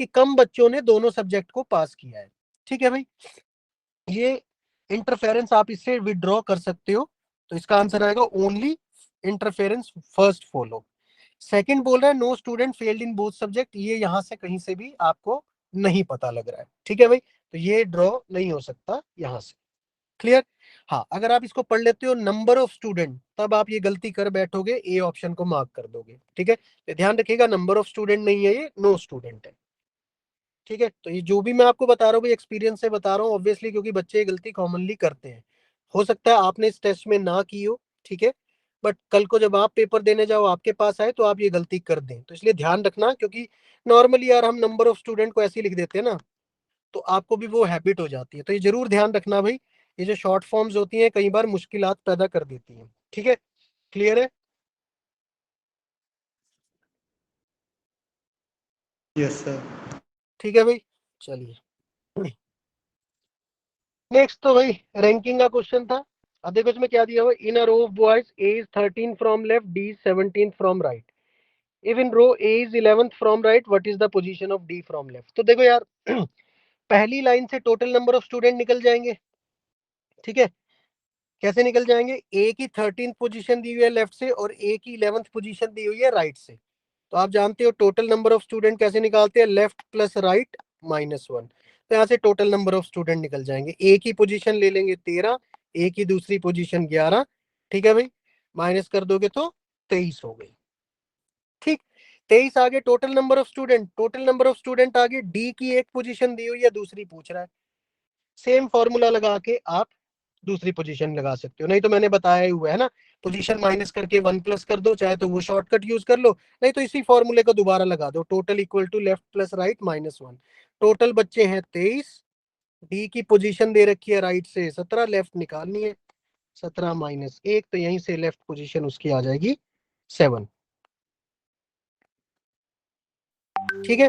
कि कम बच्चों ने दोनों सब्जेक्ट को पास किया है। ठीक है भाई, ये इंटरफेरेंस आप इससे विड्रॉ कर सकते हो, तो इसका आंसर आएगा only interference first follow. Second बोल रहा है no student failed in both subject, ये यहां से कहीं से भी आपको नहीं पता लग रहा है। ठीक है भाई, तो ये ड्रॉ नहीं हो सकता यहां से। क्लियर? हाँ, अगर आप इसको पढ़ लेते हो नंबर ऑफ स्टूडेंट, तब आप ये गलती कर बैठोगे, ए ऑप्शन को मार्क कर दोगे। ठीक है, तो ध्यान रखिएगा, नंबर ऑफ स्टूडेंट नहीं है, ये नो स्टूडेंट है। ठीक है, तो ये जो भी मैं आपको बता रहा हूँ भाई एक्सपीरियंस से बता रहा हूँ, ऑब्वियसली, क्योंकि बच्चे ये गलती कॉमनली करते हैं। हो सकता है आपने इस टेस्ट में ना की हो, ठीक है, बट कल को जब आप पेपर देने जाओ, आपके पास आए, तो आप ये गलती कर दें, तो इसलिए ध्यान रखना, क्योंकि नॉर्मली यार हम नंबर ऑफ स्टूडेंट को ऐसे ही लिख देते हैं ना, तो आपको भी वो हैबिट हो जाती है, तो ये जरूर ध्यान रखना भाई, ये जो शॉर्ट फॉर्म्स होती हैं कई बार मुश्किलात पैदा कर देती हैं। ठीक है, क्लियर है?
Yes sir.
ठीक है भाई, चलिए नेक्स्ट तो भाई रैंकिंग का क्वेश्चन था। अब देखो इसमें क्या दिया हुआ, in a row of boys A is 13 from left, D is 17 from right, if in row A is 11th from right, what is the position of D from left. तो देखो यार पहली लाइन से टोटल नंबर ऑफ स्टूडेंट निकल जाएंगे। ठीक है, कैसे निकल जाएंगे, ए की 13th पोजीशन दी हुई है लेफ्ट से, और ए की 11th पोजीशन दी हुई है राइट से, तो आप जानते हो टोटल नंबर ऑफ स्टूडेंट कैसे निकालते हैं, लेफ्ट प्लस राइट -1, तो यहाँ से टोटल नंबर ऑफ स्टूडेंट निकल जाएंगे। ए की पोजीशन ले लेंगे 13, ए की दूसरी पोजीशन 11, ठीक है भाई, माइनस कर दोगे तो 23 हो गई। ठीक, 23 आगे total number of student, total number of student आगे डी की एक पोजीशन दी हुई है, दूसरी पूछ रहा है, सेम फॉर्मूला लगा के आप दूसरी पोजीशन लगा सकते हो, नहीं तो मैंने बताया हुआ है ना, पोजीशन माइनस करके 1 प्लस कर दो, चाहे तो वो शॉर्टकट यूज कर लो, नहीं तो इसी फॉर्मूले को दोबारा लगा दो, total equal to left plus right -1। Total बच्चे हैं 23, डी की पोजीशन दे रखी है राइट से 17, लेफ्ट निकालनी है, 17 -1, तो यहीं से लेफ्ट पोजीशन उसकी आ जाएगी 7। ठीक है,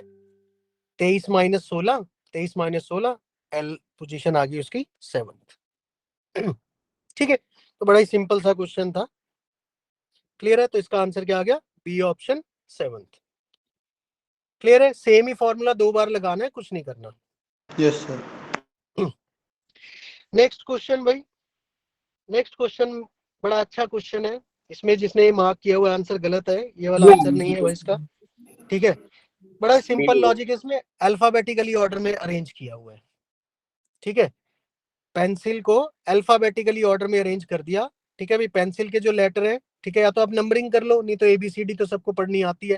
23 -16, 23 -16, एल पोजीशन आ गई उसकी 7। ठीक है, तो बड़ा ही सिंपल सा क्वेश्चन था। क्लियर है? तो इसका आंसर क्या आ गया, बी ऑप्शन 7th। क्लियर है? सेम ही फॉर्मूला 2 बार लगाना है, कुछ नहीं करना।
Yes sir.
नेक्स्ट क्वेश्चन भाई, नेक्स्ट क्वेश्चन बड़ा अच्छा क्वेश्चन है, इसमें जिसने मार्क किया हुआ आंसर गलत है, ये वाला आंसर नहीं है भाई इसका। ठीक है, बड़ा सिंपल लॉजिक है इसमें, अल्फाबेटिकली ऑर्डर में अरेंज किया हुआ है। ठीक है, पेंसिल को अल्फाबेटिकली ऑर्डर में अरेंज कर दिया। ठीक है भाई, पेंसिल के जो लेटर है, ठीक है, या तो आप नंबरिंग कर लो, नहीं तो ABCD तो सबको पढ़नी आती है।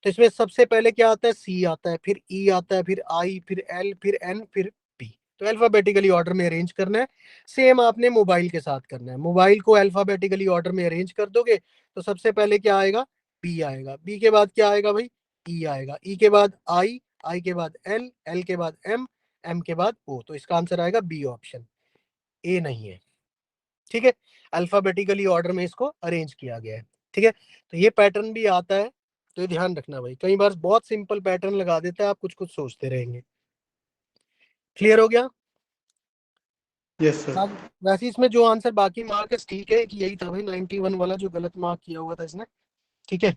तो इसमें सबसे पहले क्या आता है, C आता है, फिर E आता है, फिर I, फिर L, फिर N, फिर P। तो अल्फाबेटिकली ऑर्डर में अरेंज करना है। सेम आपने मोबाइल के साथ करना है, मोबाइल को अल्फाबेटिकली ऑर्डर में अरेंज कर दोगे तो सबसे पहले क्या आएगा, B आएगा, B के बाद क्या आएगा भाई, E आएगा, E के बाद I के बाद L, L के बाद M, M के बाद O। तो इसका आंसर आएगा B ऑप्शन, A नहीं है। ठीक है, अल्फाबेटिकली ऑर्डर में इसको अरेंज किया गया है। ठीक है, तो ये पैटर्न भी आता है, तो ये ध्यान रखना भाई, कई बार बहुत सिंपल पैटर्न लगा देता है, आप कुछ कुछ सोचते रहेंगे। क्लियर हो गया?
Yes sir.
वैसे इसमें जो आंसर बाकी मार्क ठीक है, कि यही था भाई 91 वाला जो गलत मार्क किया हुआ था इसने। ठीक है,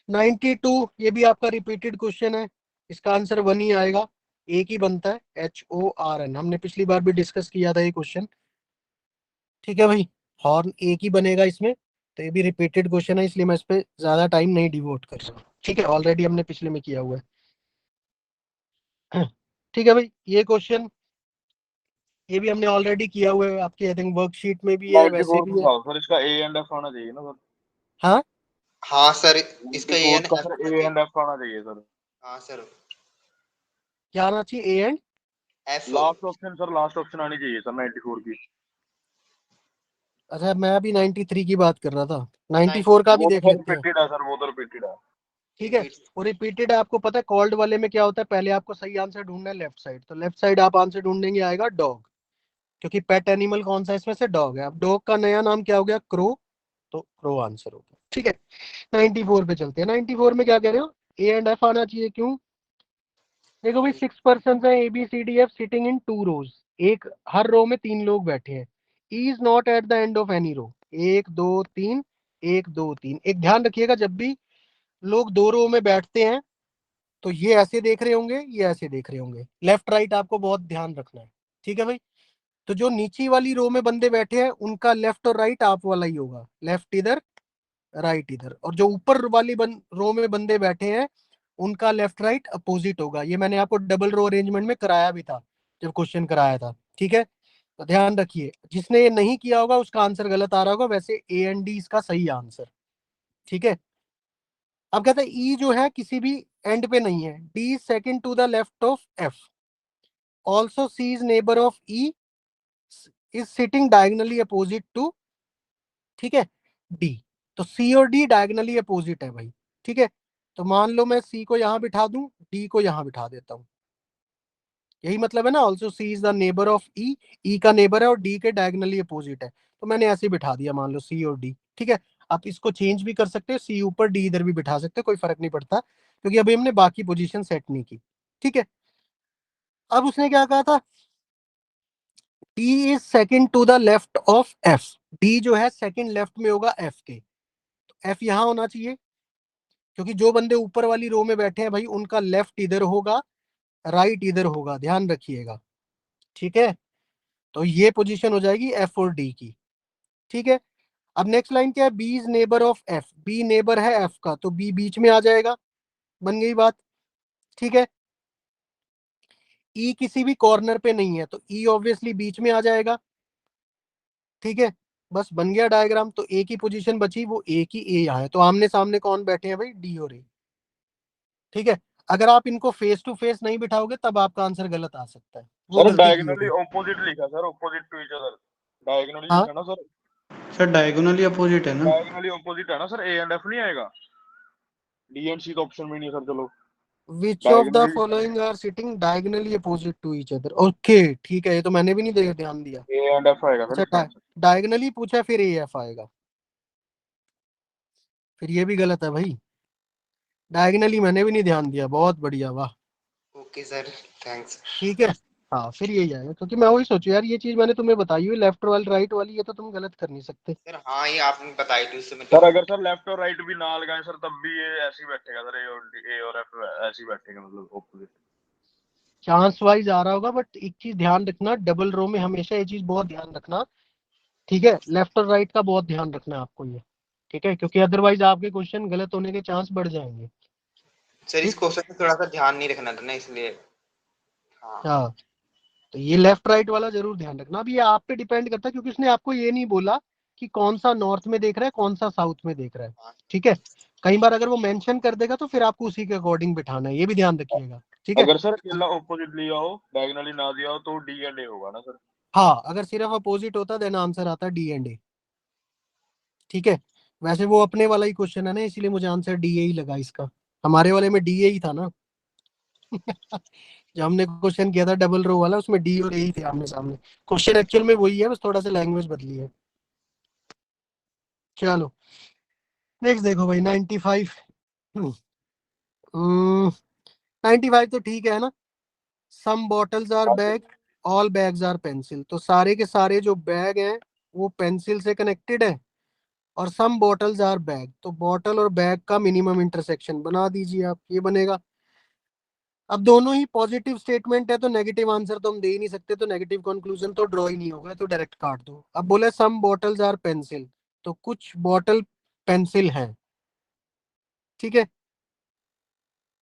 92 ये भी आपका रिपीटेड क्वेश्चन है, इसका आंसर 1 ही आएगा, एक ही बनता है, HORN। हमने पिछली बार भी डिस्कस किया था ये क्वेश्चन। ठीक है भाई, हॉर्न एक ही बनेगा इसमें, तो ये भी रिपीटेड क्वेश्चन है, इसलिए मैं इस पे ज्यादा टाइम नहीं डिवोट कर रहा हूँ। ठीक है, ऑलरेडी हमने पिछले में किया हुआ है। ठीक है भाई, ये क्वेश्चन ये भी हमने ऑलरेडी किया हुआ है, आपके आई थिंक वर्कशीट में भी है, वैसे
94
भी है।
बताओ सर, इसका A एंड F आना चाहिए ना सर।
हाँ,
हाँ सर, इसका ए
94
एन
का
एफ
सर
होना
A
चाहिए।
एंड F आना चाहिए सर।
हाँ सर,
क्या आना चाहिए, A and
F.
Last option sir, last option आनी चाहिए सर 94 की।
अच्छा, मैं अभी 93 की बात कर रहा था, 94 का भी
वो तो
देख
सर
लेते हैं।
रिपीटेड है सर, वो तो रिपीटेड है।
ठीक है, वो रिपीटेड है, आपको पता है कॉल्ड वाले में क्या होता है, पहले आपको सही आंसर ढूंढना है लेफ्ट साइड, तो लेफ्ट साइड आप आंसर ढूंढेंगे, आएगा डॉग, क्योंकि पेट एनिमल कौन सा है इसमें से, डॉग है। अब डॉग का नया नाम क्या हो गया, क्रो, तो क्रो आंसर हो गया। ठीक है, 94 पे चलते हैं। 94 में क्या कह रहे हो, A एंड F आना चाहिए, क्यों? देखो भाई, 6 पर्सन है, ABCDF सिटिंग इन 2 रोज, एक हर रो में 3 लोग बैठे हैं। E is not at the end of any row, 1 2 3, 1 2 3। एक ध्यान रखिएगा, जब भी लोग 2 रो में बैठते हैं तो ये ऐसे देख रहे होंगे, ये ऐसे देख रहे होंगे, लेफ्ट राइट आपको बहुत ध्यान रखना है। ठीक है भाई, तो जो नीचे वाली रो में बंदे बैठे हैं उनका लेफ्ट और राइट आप वाला ही होगा, लेफ्ट इधर, राइट इधर, और जो ऊपर वाली रो में बंदे बैठे हैं उनका लेफ्ट राइट अपोजिट होगा। ये मैंने आपको डबल रो अरेंजमेंट में कराया भी था, जब क्वेश्चन कराया था। ठीक है, तो ध्यान रखिए, जिसने ये नहीं किया होगा उसका आंसर गलत आ रहा होगा, वैसे A एंड D इसका सही आंसर। ठीक है, अब कहते हैं E जो है किसी भी एंड पे नहीं है, D second to the left of F, also C is neighbour of E, is sitting diagonally opposite to, ठीक है, D। तो C और D डायगनली अपोजिट है भाई। ठीक है, तो मान लो मैं C को यहां बिठा दूं, D को यहां बिठा देता हूं, यही मतलब है ना, also C is the neighbour of E, E का नेबर है और D के डायगनली अपोजिट है, तो मैंने ऐसे बिठा दिया, मान लो C और D। ठीक है, आप इसको चेंज भी कर सकते हो, C ऊपर D इधर भी बिठा सकते हो, कोई फर्क नहीं पड़ता, क्योंकि अभी हमने बाकी पोजीशन सेट नहीं की। ठीक है, अब उसने क्या कहा था, D is second to the left of F, D जो है सेकंड लेफ्ट में होगा F के, तो F यहां होना चाहिए, क्योंकि जो बंदे ऊपर वाली रो में बैठे हैं भाई उनका लेफ्ट इधर होगा, राइट इधर होगा, ध्यान रखिएगा। ठीक है, तो ये पोजीशन हो जाएगी F और D की। ठीक है, अब नेक्स्ट लाइन क्या है, B is neighbour of F, B neighbour है F का, तो B बीच में आ जाएगा, बन गई बात। ठीक है, E किसी भी कॉर्नर पे नहीं है, तो E ऑब्वियसली बीच में आ जाएगा। ठीक है, बस बन गया डायग्राम, तो A की पोजीशन बची, वो A की A यहाँ है, तो आमने सामने कौन बैठे हैं भाई, D और A। ठीक है, अगर आप इनको फेस टू फेस नहीं बिठाओगे तब आपका आंसर गलत आ सकता है, वो
सर
गलती की
डायगोनली
होगी।
ऑपोजिट लिखा sir, opposite to each other, diagonally
हाँ,
लिखा ना सर,
सर डायगोनली अपोजिट है ना।
डायगोनली ऑपोजिट है ना सर, A एंड F नहीं आएगा, D एंड C तो ऑप्शन में नहीं है सर। चलो
which of the
diagonally
following are sitting diagonally opposite to each other. Okay, ठीक है, ये तो मैंने भी नहीं ध्यान दिया।
A एंड F आएगा सर इसका
अच्छा,
आंसर।
डायगोनली पूछा फिर AF आएगा, फिर ये भी गलत है भाई, डायगोनली मैंने भी नहीं ध्यान दिया, बहुत बढ़िया, वाह।
Okay sir, thanks.
ठीक है, हाँ फिर यही आएगा, क्योंकि मैं वही सोचू यार, ये चीज मैंने तुम्हें बताई हुई, लेफ्ट वाली राइट वाली, ये तो तुम गलत कर नहीं सकते।
सर हाँ, ये आपने बताई थी उससे मैं
सर अगर सर लेफ्ट और राइट भी ना लगाए सर तब भी ये ऐसे ही बैठेगा सर, A और F ऐसे ही बैठेगा, मतलब ऑपोजिट।
चांस वाइज आ रहा होगा, बट एक चीज ध्यान रखना, डबल रो में हमेशा ये चीज बहुत ध्यान रखना। ठीक है, लेफ्ट और राइट का बहुत ध्यान रखना है आपको ये। ठीक है, क्योंकि अदरवाइज आपके क्वेश्चन गलत होने के चांस बढ़ जाएंगे।
सर इस क्वेश्चन में थोड़ा सा ध्यान नहीं रखना था ना, इसलिए। हाँ
हाँ, तो ये लेफ्ट राइट वाला जरूर ध्यान रखना। अब ये आप पे डिपेंड करता है, क्योंकि उसने आपको ये नहीं बोला कि कौन सा नॉर्थ में देख रहा है, कौन सा साउथ में देख रहा है।
हाँ।
ठीक है, कई बार अगर वो मेंशन कर देगा तो फिर आपको उसी के अकॉर्डिंग बिठाना है, ये भी ध्यान रखिएगा। ठीक है,
अगर सर अकेला ऑपोजिट लिया हो, डायगोनली ना दिया हो, तो डी एंड ए होगा ना सर?
हाँ, अगर सिर्फ अपोजिट होता देन आंसर आता डी एंड ए। ठीक है, वैसे वो अपने वाला ही क्वेश्चन है ना, इसलिए मुझे आंसर डी ए ही लगा इसका। हमारे वाले में डी ए ही था ना। जो हमने क्वेश्चन किया था डबल रो वाला, उसमें डी और ए ही थे आमने सामने। क्वेश्चन एक्चुअल में वही है, बस थोड़ा सा लैंग्वेज बदली है। चलो नेक्स्ट देखो भाई, 95। 95 तो ठीक है ना। Some bottles are bag, all bags are pencil. तो सारे के सारे जो बैग हैं वो पेंसिल से कनेक्टेड है, और सम बॉटल्स आर बैग, तो बॉटल और बैग का मिनिमम इंटरसेक्शन बना दीजिए आप, ये बनेगा। अब दोनों ही पॉजिटिव स्टेटमेंट है तो नेगेटिव आंसर तो हम दे ही नहीं सकते, तो नेगेटिव कंक्लूजन तो ड्रॉ ही नहीं होगा, तो डायरेक्ट काट दो। अब बोले सम बॉटल्स आर पेंसिल, तो कुछ बॉटल पेंसिल है। ठीक है,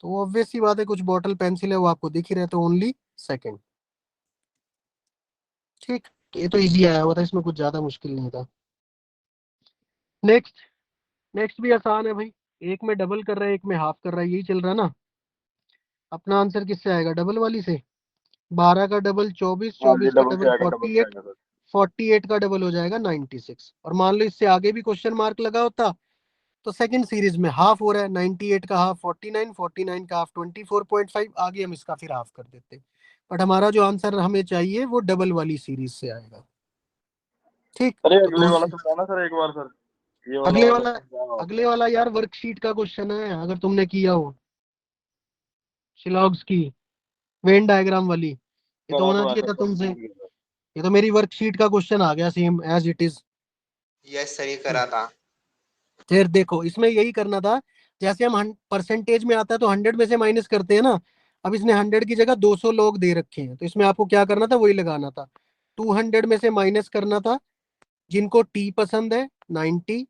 तो ऑब्वियस सी बात है, कुछ बॉटल पेंसिल है वो आपको दिख ही रहा है, तो ओनली सेकंड। ठीक, ये तो इजी आया हुआ था, इसमें कुछ ज्यादा मुश्किल नहीं था। नेक्स्ट, नेक्स्ट भी आसान है भाई। एक में डबल कर रहा है, एक में हाफ कर रहा है, यही चल रहा है ना। अपना आंसर किससे आएगा, डबल वाली से। 12 का डबल 24,
हाँ जी,
24 का
डबल से
डबल
आएगा, डबल से
48,
आएगा सर।
48 का डबल हो जाएगा 96। और मान लो इससे आगे भी क्वेश्चन मार्क लगा होता तो सेकंड सीरीज में हाफ हो रहा है, 98 का हाफ 49, 49 का हाफ 24.5, आगे हम इसका फिर हाफ कर देते। बट हमारा जो आंसर हमें चाहिए वो डबल वाली सीरीज से आएगा। ठीक,
अरे
तो
अगले
दो
वाला समझाना सर एक बार सर, ये वाला
अगले
और
वाला,
समझाना
अगले
होता है।
वाला यार वर्कशीट का क्वेश्चन है, अगर तुमने किया हो शिलॉग्स की वेन डायग्राम वाली, ये तो
करा
होना
तो
चाहिए
ऐसा
था
सर,
तुमसे।
भूल गया सर।
ये तो मेरी वर्कशीट का क्वेश्चन आ गया same as it is.
Yes sir, ये करा था।
फिर देखो इसमें यही करना था, जैसे हम परसेंटेज में आता है तो 100 में से माइनस करते हैं ना। अब इसने 100 की जगह 200 लोग दे रखे हैं, तो इसमें आपको क्या करना था, वही लगाना था। 200 में से माइनस करना था जिनको टी पसंद है 90,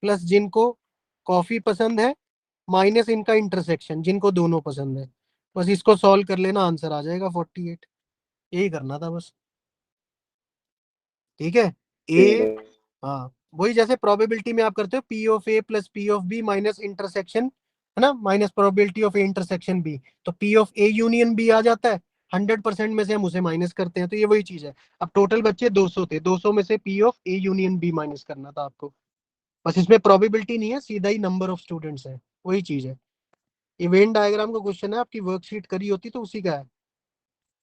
प्लस जिनको कॉफी पसंद है, माइनस इनका इंटरसेक्शन जिनको दोनों पसंद है। बस इसको सॉल्व कर लेना, आंसर आ जाएगा 48। यही करना था बस। ठीक है,
ठीक
ए,
है।
हाँ वही जैसे प्रोबेबिलिटी में आप करते हो P of A plus P of B minus intersection, है ना, minus probability of A intersection B, तो P of A union B आ जाता है। 100% में से हम उसे माइनस करते हैं, तो ये वही चीज है। अब टोटल बच्चे 200 थे, 200 में से P of A union B minus करना था आपको। बस इसमें प्रोबेबिलिटी नहीं है, सीधा ही नंबर ऑफ स्टूडेंट्स है, वही चीज है। इवेंट डायग्राम का क्वेश्चन है, आपकी वर्कशीट करी होती तो उसी का है,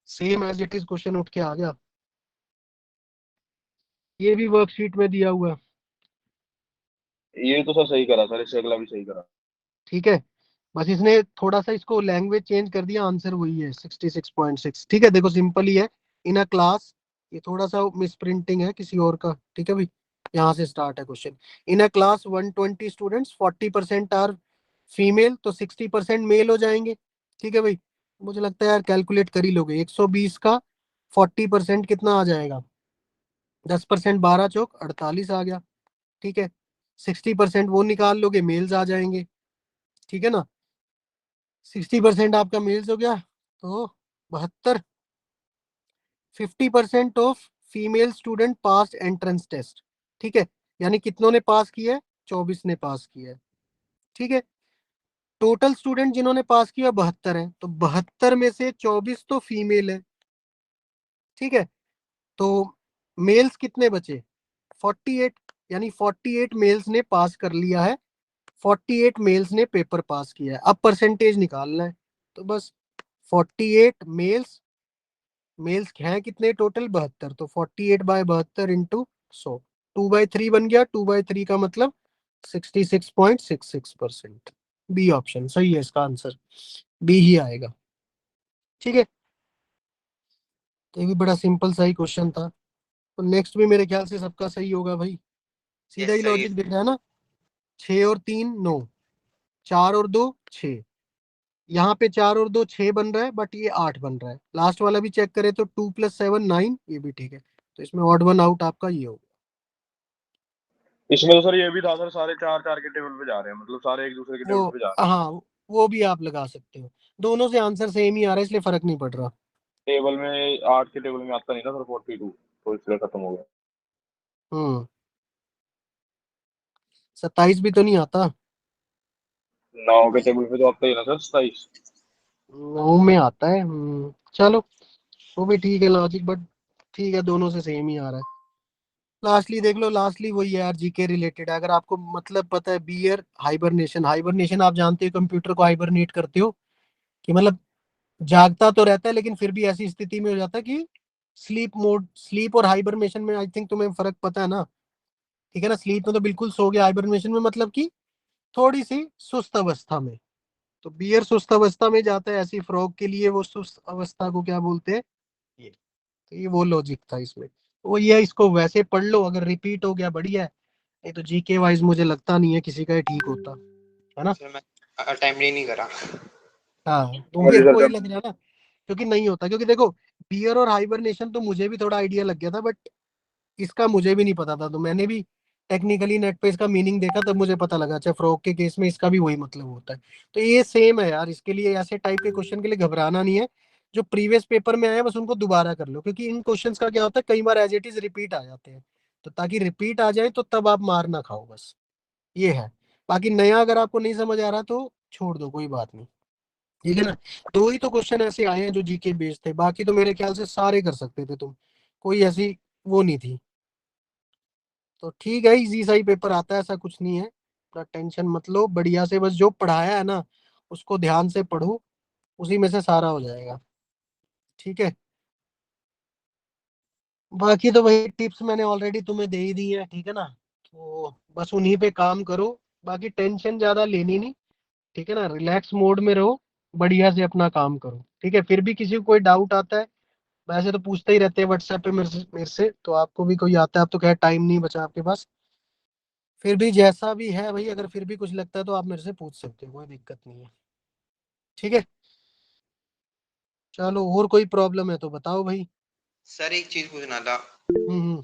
same as it is question उठ के आ गया। ये भी वर्कशीट में दिया हुआ है।
ये तो सर सही करा सर, इससे अगला भी सही करा।
ठीक है, बस इसने थोड़ा सा इसको लैंग्वेज चेंज कर दिया, आंसर वही है 66.6। ठीक है, देखो सिंपल ही है। इन अ क्लास, ये थोड़ा सा मिस प्रिंटिंग है किसी और का। ठीक है भाई, यहाँ से स्टार्ट है question. In a class 120 students, 40% are female, तो 60% मेल हो जाएंगे। ठीक है भाई, मुझे लगता है यार कैलकुलेट कर ही लोगे। 120 का 40% कितना आ जाएगा, 10%, 12 चौक 48 आ गया। ठीक है, 60% वो निकाल लोगे, मेल्स आ जाएंगे। ठीक है ना, 60% आपका मेल्स हो गया, तो 72। 50% of female student pass entrance test. ठीक है, यानी कितनों ने पास किया है, 24 ने पास किया है। ठीक है, टोटल स्टूडेंट जिन्होंने पास किया 72 है, तो 72 में से 24 तो फीमेल है। ठीक है, तो मेल्स कितने बचे, 48, यानी 48 मेल्स ने पास कर लिया है, 48 मेल्स ने पेपर पास किया है। अब परसेंटेज निकालना है, तो बस 48 मेल्स, मेल्स हैं कितने टोटल 72, तो 48/72 इंटू 100, 2/3 बन गया। 2/3 का मतलब 66.66%। बी ऑप्शन सही है, इसका आंसर बी ही आएगा। ठीक है, तो ये भी बड़ा सिंपल सा ही क्वेश्चन था। तो नेक्स्ट भी मेरे ख्याल से सबका सही होगा भाई, सीधा ही
यस सर,
लॉजिक दिख रहा है ना। 6 और 3 9, 4 और 2 6, यहाँ पे 4 और 2 6 बन रहा है, बट ये 8 बन रहा है। लास्ट वाला भी चेक करें तो 2 + 7 9, ये भी ठीक है। तो इसमें ऑड वन आउट आपका ये होगा।
इसमें तो सर ये भी था सर, सारे चार चार के टेबल पे जा रहे हैं, मतलब सारे एक दूसरे के
वो
टेबल पे जा रहे
हाँ, वो भी आप लगा सकते हो। दोनों से आंसर सेम ही आ रहा है, इसलिए फर्क नहीं पड़ रहा।
टेबल में 8 के टेबल में आता नहीं ना सर 42, तो इसलिए खत्म हो गया।
27 भी तो नहीं आता।
9 के टेबल पे तो आता ही ना सर 27।
9 में आता है। चलो वो भी ठीक है लॉजिक, बट ठीक है, दोनों से सेम ही आ रहा है। लास्टली देख लो, लास्टली वही है यार, जीके रिलेटेड है। अगर आपको मतलब पता है बियर हाइबरनेशन, हाइबरनेशन आप जानते हो कंप्यूटर को हाइबरनेट करते हो कि मतलब जागता तो रहता है लेकिन फिर भी ऐसी स्थिति में हो जाता है कि स्लीप मोड। स्लीप और हाइबरनेशन में आई थिंक तुम्हें फर्क पता है ना, ठीक है ना। स्लीप में तो बिल्कुल सो गया, हाइबरनेशन में मतलब कि थोड़ी सी सुस्त अवस्था में। तो बियर सुस्त अवस्था में जाता है, ऐसी फ्रॉग के लिए वो सुस्त अवस्था को क्या बोलते हैं, ये। तो ये वो लॉजिक था इसमें। वो ये इसको वैसे पढ़ लो, अगर रिपीट हो गया बढ़िया है, नहीं तो जीके वाइज मुझे लगता नहीं है किसी का ये ठीक होता है ना।
सर मैं अटेम्प्ट ही नहीं करा।
हाँ तो
सॉरी
मेरे
सर
को ही
जब
लग रहा है ना, क्योंकि नहीं होता। क्योंकि देखो बियर और हाइबरनेशन तो मुझे भी थोड़ा आइडिया लग गया था, बट इसका मुझे भी नहीं पता था। तो मैंने भी टेक्निकली नेट पे इसका मीनिंग देखा, तब मुझे पता लगा अच्छा फ्रॉग के केस में इसका भी वही मतलब होता है। तो ये सेम है यार, इसके लिए ऐसे टाइप के क्वेश्चन के लिए घबराना नहीं है। जो प्रीवियस पेपर में आया बस उनको दोबारा कर लो, क्योंकि इन क्वेश्चंस का क्या होता है कई बार एज इट इज रिपीट आ जाते हैं। तो ताकि रिपीट आ जाए तो तब आप मार ना खाओ, बस ये है। बाकी नया अगर आपको नहीं समझ आ रहा तो छोड़ दो, कोई बात नहीं, ठीक है ना। दो ही तो क्वेश्चन ऐसे आए हैं जो जीके बेस्ड थे, बाकी तो मेरे ख्याल से सारे कर सकते थे तुम, कोई ऐसी वो नहीं थी। तो ठीक है, इजी सा ही पेपर आता है, ऐसा कुछ नहीं है। इतना टेंशन मत लो, बढ़िया से बस जो पढ़ाया है ना उसको ध्यान से पढ़ो, उसी में से सारा हो जाएगा, ठीक है। बाकी तो वही टिप्स मैंने ऑलरेडी तुम्हें दे ही दी है, ठीक है ना। तो बस उन्हीं पे काम करो, बाकी टेंशन ज्यादा लेनी नहीं, ठीक है ना। रिलैक्स मोड में रहो, बढ़िया से अपना काम करो, ठीक है। फिर भी किसी को कोई डाउट आता है, वैसे तो पूछते ही रहते हैं व्हाट्सएप पे मेरे से, तो आपको भी कोई आता है, अब तो खैर टाइम नहीं बचा आपके पास। फिर भी जैसा भी है भाई, अगर फिर भी कुछ लगता है तो आप मेरे से पूछ सकते हो, कोई दिक्कत नहीं है, ठीक है। चलो और कोई प्रॉब्लम है तो बताओ भाई।
सर एक चीज पूछना था।
हम्म।